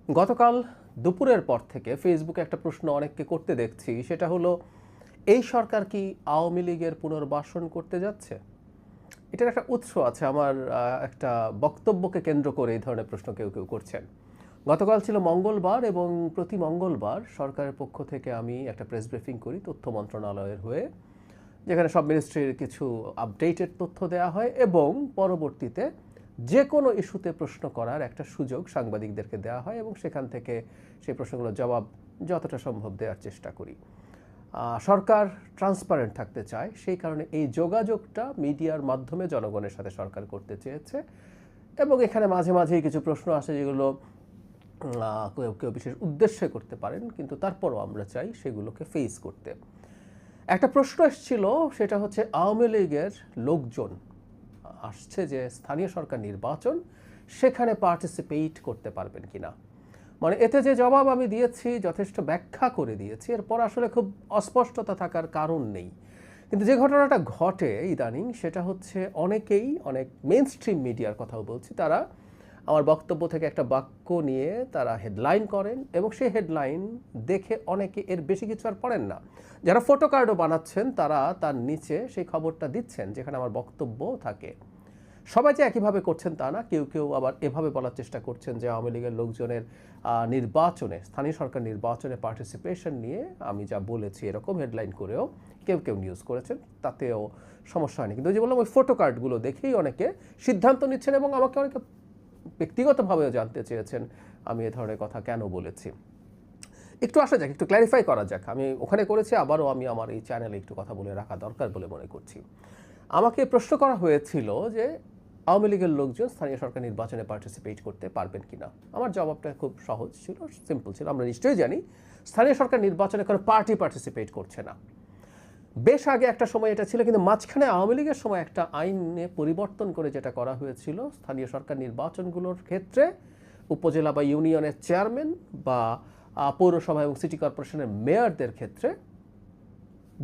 গতকাল দুপুরের পর থেকে ফেসবুকে একটা প্রশ্ন অনেককে করতে দেখছি, সেটা হলো এই সরকার কি আওয়ামী লীগের পুনর্বাসন করতে যাচ্ছে? এটার একটা উৎস আছে, আমার একটা বক্তব্যকে কেন্দ্র করে এই ধরনের প্রশ্ন কেউ কেউ করছেন। গতকাল ছিল মঙ্গলবার এবং প্রতি মঙ্গলবার সরকারের পক্ষ থেকে আমি একটা প্রেস ব্রিফিং করি তথ্য মন্ত্রণালয়ের হয়ে, যেখানে সব মিনিস্ট্রির কিছু আপডেটেড তথ্য দেওয়া হয় এবং পরবর্তীতে যে কোনো ইস্যুতে প্রশ্ন করার একটা সুযোগ সাংবাদিকদেরকে দেওয়া হয় এবং সেখান থেকে সেই প্রশ্নগুলোর জবাব যতটা সম্ভব দেওয়ার চেষ্টা করি। সরকার ট্রান্সপারেন্ট থাকতে চায়, সেই কারণে এই যোগাযোগটা মিডিয়ার মাধ্যমে জনগণের সাথে সরকার করতে চেয়েছে এবং এখানে মাঝে মাঝেই কিছু প্রশ্ন আসে যেগুলো কেউ কেউ বিশেষ উদ্দেশ্যে করতে পারেন, কিন্তু তারপরও আমরা চাই সেগুলোকে ফেস করতে। একটা প্রশ্ন এসেছিল, সেটা হচ্ছে আওয়ামী লীগের লোকজন আসছে যে স্থানীয় সরকার নির্বাচন, সেখানে পার্টিসিপেট করতে পারবেন কিনা। মানে এতে যে জবাব আমি দিয়েছি যথেষ্ট ব্যাখ্যা করে দিয়েছি, এরপর আসলে খুব অস্পষ্টতা থাকার কারণ নেই। কিন্তু যে ঘটনাটা ঘটে ইদানিং, সেটা হচ্ছে অনেকেই, অনেক মেইন স্ট্রিম মিডিয়ার কথাও বলছি, তারা আমার বক্তব্য থেকে একটা বাক্য নিয়ে তারা হেডলাইন করেন এবং সেই হেডলাইন দেখে অনেকে এর বেশি কিছু আর পড়েন না। যারা ফটো কার্ডও বানাচ্ছেন তারা তার নিচে সেই খবরটা দিচ্ছেন যেখানে আমার বক্তব্য থাকে। সবাই যে একইভাবে করছেন তা না, কেউ কেউ আবার এভাবে বলার চেষ্টা করছেন যে আওয়ামী লীগের লোকজনের নির্বাচনে, স্থানীয় সরকার নির্বাচনে পার্টিসিপেশন নিয়ে আমি যা বলেছি এরকম হেডলাইন করেও কেউ কেউ নিউজ করেছেন, তাতেও সমস্যা হয়নি। কিন্তু যে বললাম, ওই ফটো কার্ডগুলো দেখেই অনেকে সিদ্ধান্ত নিচ্ছেন এবং আমাকে অনেকে ব্যক্তিগতভাবেও জানতে চেয়েছেন আমি এ ধরনের কথা কেন বলেছি। একটু আসা যাক, একটু ক্ল্যারিফাই করা যাক। আমি ওখানে করেছি, আবারও আমি আমার এই চ্যানেলে একটু কথা বলে রাখা দরকার বলে মনে করছি। আমাকে প্রশ্ন করা হয়েছিল যে আওয়ামী লীগের লোকজন স্থানীয় সরকার নির্বাচনে পার্টিসিপেট করতে পারবেন কিনা। আমার জবাবটা খুব সহজ ছিল, সিম্পল ছিল। আমরা নিশ্চয়ই জানি স্থানীয় সরকার নির্বাচনে কোনো পার্টি পার্টিসিপেট করছে না। বেশ আগে একটা সময় এটা ছিল, কিন্তু মাঝখানে আওয়ামী লীগের সময় একটা আইনে পরিবর্তন করে যেটা করা হয়েছিল, স্থানীয় সরকার নির্বাচনগুলোর ক্ষেত্রে উপজেলা বা ইউনিয়নের চেয়ারম্যান বা পৌরসভা এবং সিটি কর্পোরেশনের মেয়রদের ক্ষেত্রে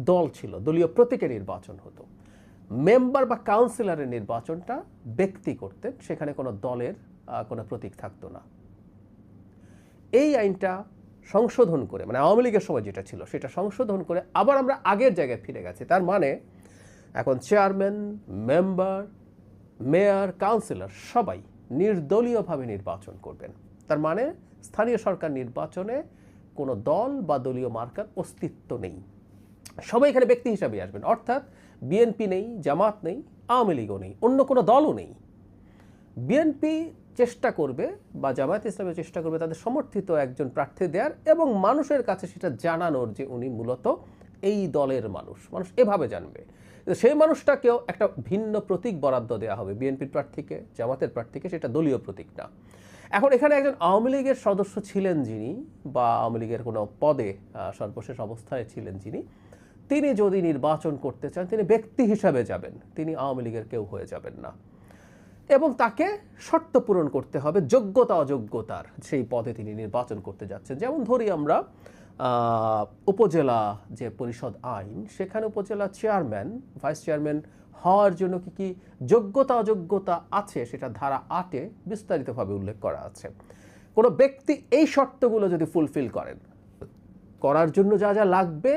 দল ছিল, দলীয় প্রতীকে নির্বাচন হতো। মেম্বার বা কাউন্সিলরের নির্বাচনটা ব্যক্তি করতেন, সেখানে কোনো দলের কোনো প্রতীক থাকতো না। এই আইনটা সংশোধন করে, মানে আওয়ামী লীগের সময় যেটা ছিল সেটা সংশোধন করে আবার আমরা আগের জায়গায় ফিরে গেছি। তার মানে এখন চেয়ারম্যান, মেম্বার, মেয়র, কাউন্সিলর সবাই নির্দলীয়ভাবে নির্বাচন করবেন। তার মানে স্থানীয় সরকার নির্বাচনে কোনো দল বা দলীয় মার্কার অস্তিত্ব নেই, সবাই এখানে ব্যক্তি হিসাবে আসবেন। অর্থাৎ বিএনপি নেই, জামাত নেই, আওয়ামী লীগও নেই, অন্য কোনো দলও নেই। বিএনপি চেষ্টা করবে বা জামায়াত ইসলামী চেষ্টা করবে তাদের সমর্থিত একজন প্রার্থী দেওয়ার এবং মানুষের কাছে সেটা জানানোর যে উনি মূলত এই দলের মানুষ, মানুষ এভাবে জানবে। সেই মানুষটাকেও একটা ভিন্ন প্রতীক বরাদ্দ দেওয়া হবে, বিএনপির প্রার্থীকে, জামাতের প্রার্থীকে, সেটা দলীয় প্রতীক না। এখন এখানে একজন আওয়ামী লীগের সদস্য ছিলেন যিনি, বা আওয়ামী লীগের কোনো পদে সর্বশেষ অবস্থায় ছিলেন যিনি, তিনি যদি নির্বাচন করতে চান তিনি ব্যক্তি হিসাবে যাবেন, তিনি আওয়ামী লীগের কেউ হয়ে যাবেন না। এবং তাকে শর্ত পূরণ করতে হবে যোগ্যতা অযোগ্যতার, সেই পদে তিনি নির্বাচন করতে যাচ্ছেন। যেমন ধরি আমরা উপজেলা যে পরিষদ আইন, সেখানে উপজেলা চেয়ারম্যান, ভাইস চেয়ারম্যান হওয়ার জন্য কি কি যোগ্যতা অযোগ্যতা আছে সেটা ধারা 8-এ বিস্তারিতভাবে উল্লেখ করা আছে। কোনো ব্যক্তি এই শর্তগুলো যদি ফুলফিল করার জন্য যা যা লাগবে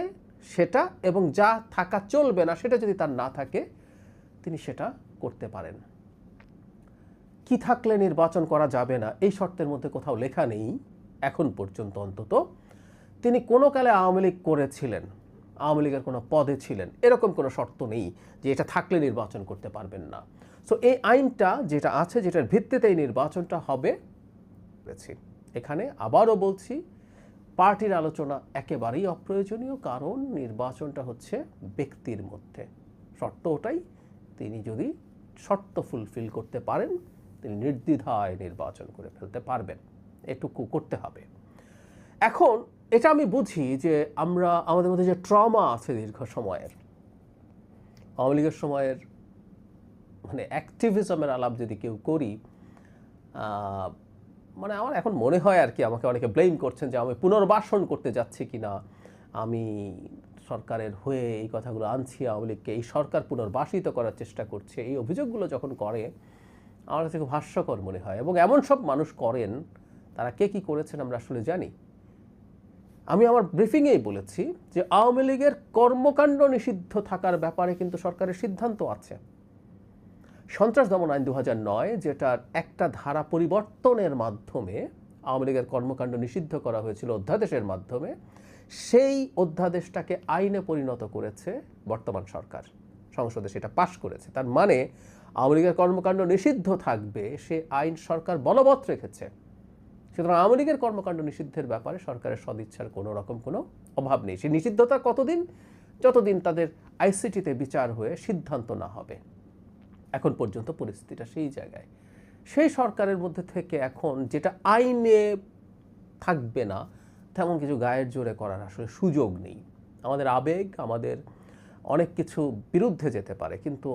সেটা, এবং যা থাকা চলবে না সেটা যদি তার না থাকে, তিনি সেটা করতে পারেন। কি থাকলে নির্বাচন করা যাবে না এই শর্তের মধ্যে কোথাও লেখা নেই এখন পর্যন্ত অন্তত। তিনি কোনো কালে আওয়ামী লীগ করেছিলেন, আওয়ামী লীগের কোনো পদে ছিলেন, এরকম কোনো শর্ত নেই যে এটা থাকলে নির্বাচন করতে পারবেন না। সো এই আইনটা যেটা আছে, যেটার ভিত্তিতে এই নির্বাচনটা হবে, এখানে আবারও বলছি পার্টির আলোচনা একেবারেই অপ্রয়োজনীয়, কারণ নির্বাচনটা হচ্ছে ব্যক্তির মধ্যে। শর্ত ওটাই, তিনি যদি শর্ত ফুলফিল করতে পারেন তিনি নির্দ্বিধায় নির্বাচন করে ফেলতে পারবেন, এটুকু করতে হবে। এখন এটা আমি বুঝি যে আমরা আমাদের মধ্যে যে ট্রমা আছে দীর্ঘ সময়ের, আওয়ামী লীগের সময়ের মানে অ্যাক্টিভিজমের আলাপ যদি কেউ করি, মানে আমার এখন মনে হয় আর কি, আমাকে অনেকে ব্লেম করছেন যে আমি পুনর্বাসন করতে যাচ্ছি কিনা, আমি সরকারের হয়ে এই কথাগুলো আনছি, আওয়ামী লীগকে এই সরকার পুনর্বাসিত করার চেষ্টা করছে, এই অভিযোগগুলো যখন করে আমার কাছে খুব হাস্যকর মনে হয়। এবং এমন সব মানুষ করেন তারা কে কী করেছেন আমরা আসলে জানি। আমি আমার ব্রিফিংয়েই বলেছি যে আওয়ামী লীগের কর্মকাণ্ড নিষিদ্ধ থাকার ব্যাপারে কিন্তু সরকারের সিদ্ধান্ত আছে। সন্ত্রাস দমন আইন 2009 যেটার একটা ধারা পরিবর্তনের মাধ্যমে আওয়ামী লীগের কর্মকাণ্ড নিষিদ্ধ করা হয়েছিল অধ্যাদেশের মাধ্যমে, সেই অধ্যাদেশটাকে আইনে পরিণত করেছে বর্তমান সরকার, সংসদে সেটা পাশ করেছে। তার মানে আওয়ামী লীগের কর্মকাণ্ড নিষিদ্ধ থাকবে, সে আইন সরকার বলবৎ রেখেছে। সুতরাং আওয়ামী লীগের কর্মকাণ্ড নিষিদ্ধের ব্যাপারে সরকারের সদিচ্ছার কোনো রকম কোনো অভাব নেই। সেই নিষিদ্ধতা কতদিন? যতদিন তাদের আইসিটিতে বিচার হয়ে সিদ্ধান্ত না হবে। এখন পর্যন্ত পরিস্থিতিটা সেই জায়গায়। সেই সরকারের মধ্যে থেকে এখন যেটা আইনে থাকবে না তেমন কিছু গায়ের জোরে করার আসলে সুযোগ নেই। আমাদের আবেগ, আমাদের অনেক কিছু বিরুদ্ধে যেতে পারে, কিন্তু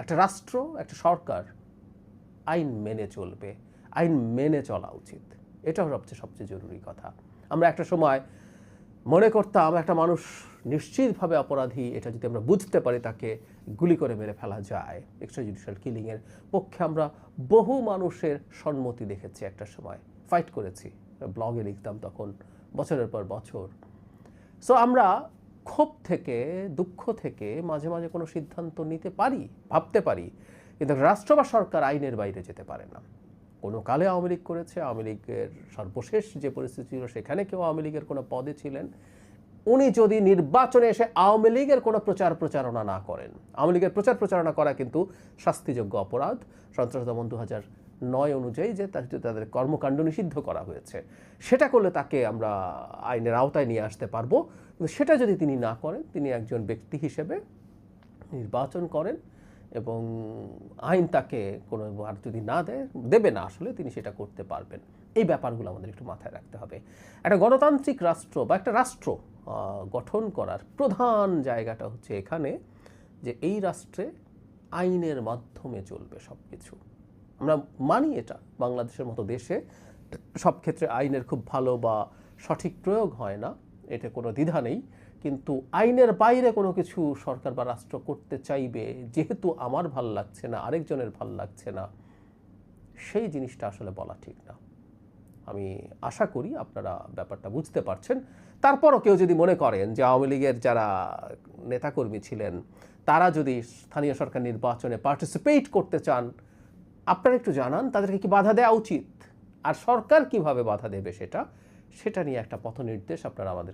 একটা রাষ্ট্র, একটা সরকার আইন মেনে চলবে, আইন মেনে চলা উচিত। এটাও সবচেয়ে জরুরি কথা। আমরা একটা সময় মনে করতাম একটা মানুষ নিশ্চিতভাবে অপরাধী, এটা যদি আমরা বুঝতে পারি তাকে গুলি করে মেরে ফেলা যায়। এক্সট্রা জুডিশিয়াল কিলিংয়ের পক্ষে আমরা বহু মানুষের সম্মতি দেখেছি, একটা সময় ফাইট করেছি, ব্লগে লিখতাম তখন বছরের পর বছর। সো আমরা ক্ষোভ থেকে, দুঃখ থেকে মাঝে মাঝে কোনো সিদ্ধান্ত নিতে পারি, ভাবতে পারি, কিন্তু রাষ্ট্র বা সরকার আইনের বাইরে যেতে পারে না। কোনো কালে আওয়ামী লীগ করেছে, আওয়ামী লীগের সর্বশেষ যে পরিস্থিতি ছিল সেখানে কেউ আওয়ামী লীগের কোনো পদে ছিলেন, উনি যদি নির্বাচনে এসে আওয়ামী লীগের কোনো প্রচারণা না করেন, আওয়ামী লীগের প্রচারণা করা কিন্তু শাস্তিযোগ্য অপরাধ। সন্ত্রাস দমন 2009 অনুযায়ী যে তাদের কর্মকাণ্ড নিষিদ্ধ করা হয়েছে, সেটা করলে তাকে আমরা আইনের আওতায় নিয়ে আসতে পারবো। কিন্তু সেটা যদি তিনি না করেন, তিনি একজন ব্যক্তি হিসেবে নির্বাচন করেন এবং আইন তাকে কোনো আর যদি না দেবে না, আসলে তিনি সেটা করতে পারবেন। এই ব্যাপারগুলো আমাদের একটু মাথায় রাখতে হবে। একটা গণতান্ত্রিক রাষ্ট্র বা একটা রাষ্ট্র গঠন করার প্রধান জায়গাটা হচ্ছে এখানে যে এই রাষ্ট্রে আইনের মাধ্যমে চলবে সব কিছু। আমরা মানি এটা, বাংলাদেশের মতো দেশে সব ক্ষেত্রে আইনের খুব ভালো বা সঠিক প্রয়োগ হয় না, এতে কোনো দ্বিধা নেই। কিন্তু আইনের বাইরে কোনো কিছু সরকার বা রাষ্ট্র করতে চাইবে, যেহেতু আমার ভাল লাগছে না, আরেকজনের ভাল লাগছে না, সেই জিনিসটা আসলে বলা ঠিক না। আমি আশা করি আপনারা ব্যাপারটা বুঝতে পারছেন। তারপরও কেউ যদি মনে করেন যে আওয়ামী লীগের যারা নেতাকর্মী ছিলেন তারা যদি স্থানীয় সরকার নির্বাচনে পার্টিসিপেট করতে চান, আপনারা একটু জানান তাদেরকে কি বাধা দেওয়া উচিত, আর সরকার কিভাবে বাধা দেবে সেটা নিয়ে একটা পথনির্দেশ আপনারা আমাদের